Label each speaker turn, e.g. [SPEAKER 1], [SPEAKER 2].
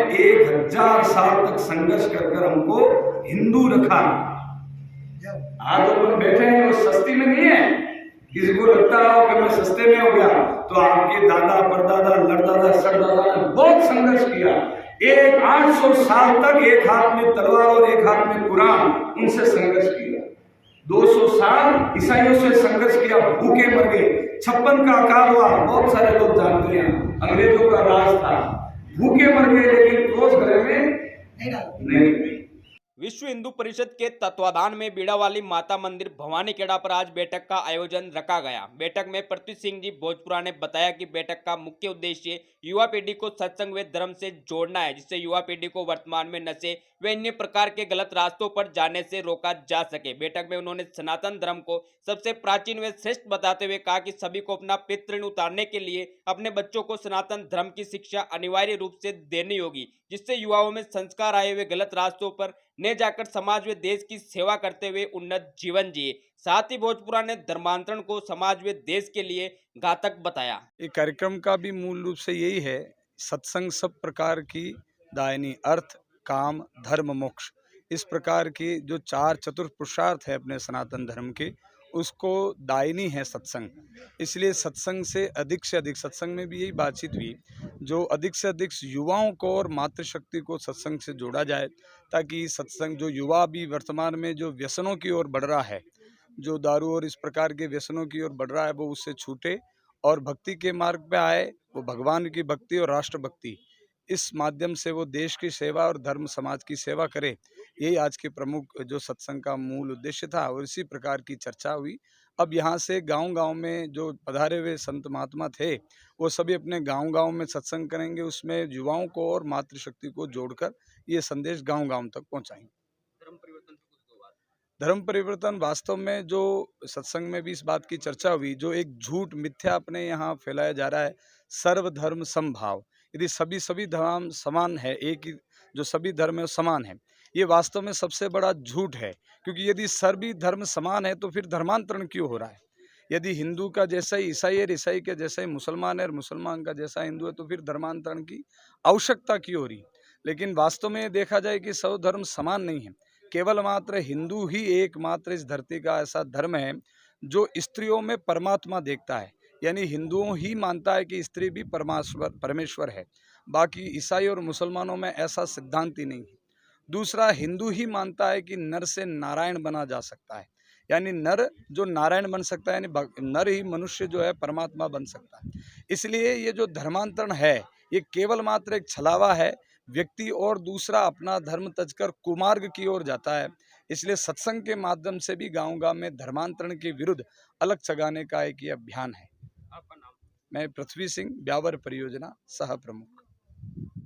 [SPEAKER 1] 1000 साल तक संघर्ष कर हमको हिंदू रखा। आज अपन बैठे हैं वो सस्ती में नहीं है। किसी को लगता हो कि मैं सस्ते में हो गया, तो आपके दादा परदादा लड़दादा सरदादा ने बहुत संघर्ष किया। 800 साल तक एक हाथ में तलवार और एक हाथ में कुरान, उनसे संघर्ष किया। 200 साल ईसाइयों से संघर्ष किया, भूखे मर गए। 56 का अकाल हुआ, बहुत सारे लोग जानते हैं, अंग्रेजों का राज था, भूखे मर गए, लेकिन क्रोध गले में नहीं।
[SPEAKER 2] विश्व हिंदू परिषद के तत्वाधान में बीड़ावाली माता मंदिर भवानीखेड़ा पर आज बैठक का आयोजन रखा गया। बैठक में पृथ्वी सिंह जी भोजपुरा ने बताया कि बैठक का मुख्य उद्देश्य युवा पीढ़ी को सत्संग व धर्म से जोड़ना है, जिससे युवा पीढ़ी को वर्तमान में नशे व अन्य प्रकार के गलत रास्तों पर जाने से रोका जा सके। बैठक में उन्होंने सनातन धर्म को सबसे प्राचीन व श्रेष्ठ बताते हुए कहा कि सभी को अपना पितृ ऋण उतारने के लिए अपने बच्चों को सनातन धर्म की शिक्षा अनिवार्य रूप से देनी होगी, जिससे युवाओं में संस्कार आए हुए गलत रास्तों पर ने जाकर समाज व देश की सेवा करते हुए उन्नत जीवन जिए। साथ ही भोजपुरा ने धर्मांतरण को समाज व देश के लिए घातक बताया।
[SPEAKER 3] ये कार्यक्रम का भी मूल रूप से यही है, सत्संग सब प्रकार की दायनी, अर्थ काम धर्म मोक्ष, इस प्रकार की जो 4 चतुर पुरुषार्थ है अपने सनातन धर्म के, उसको दायनी है सत्संग। इसलिए सत्संग से अधिक सत्संग में भी यही बातचीत हुई, जो अधिक से अधिक युवाओं को और मातृशक्ति को सत्संग से जोड़ा जाए, ताकि सत्संग जो युवा भी वर्तमान में जो व्यसनों की ओर बढ़ रहा है, जो दारू और इस प्रकार के व्यसनों की ओर बढ़ रहा है, वो उससे छूटे और भक्ति के मार्ग पे आए। वो भगवान की भक्ति और राष्ट्र भक्ति, इस माध्यम से वो देश की सेवा और धर्म समाज की सेवा करे। यही आज के प्रमुख जो सत्संग का मूल उद्देश्य था और इसी प्रकार की चर्चा हुई। अब यहाँ से गांव-गांव में जो पधारे हुए संत महात्मा थे, वो सभी अपने गांव-गांव में सत्संग करेंगे। उसमें युवाओं को और मातृशक्ति को जोड़कर ये संदेश गांव-गांव तक पहुँचाएंगे। धर्म परिवर्तन वास्तव में जो सत्संग में भी इस बात की चर्चा हुई, जो एक झूठ मिथ्या अपने यहाँ फैलाया जा रहा है, सर्वधर्म समभाव, यदि सभी धर्म समान है, एक ही जो सभी धर्म है समान है, ये वास्तव में सबसे बड़ा झूठ है। क्योंकि यदि सभी धर्म समान है तो फिर धर्मांतरण क्यों हो रहा है? यदि हिंदू का जैसा ही ईसाई है, ईसाई के जैसा ही मुसलमान है और मुसलमान का जैसा हिंदू है, तो फिर धर्मांतरण की आवश्यकता क्यों हो रही? लेकिन वास्तव में देखा जाए कि सब धर्म समान नहीं है। केवल मात्र हिंदू ही एकमात्र इस धरती का ऐसा धर्म है जो स्त्रियों में परमात्मा देखता है, यानी हिंदुओं ही मानता है कि स्त्री भी परमेश्वर है। बाकी ईसाई और मुसलमानों में ऐसा सिद्धांत ही नहीं है। दूसरा, हिंदू ही मानता है कि नर से नारायण बना जा सकता है, यानी नर जो नारायण बन सकता है, यानी नर ही मनुष्य जो है परमात्मा बन सकता है। इसलिए ये जो धर्मांतरण है, ये केवल मात्र एक छलावा है व्यक्ति, और दूसरा अपना धर्म तजकर कुमार्ग की ओर जाता है। इसलिए सत्संग के माध्यम से भी गांव-गांव में धर्मांतरण के विरुद्ध अलग जगाने का एक ये अभियान है। मैं पृथ्वी सिंह, ब्यावर परियोजना सह प्रमुख।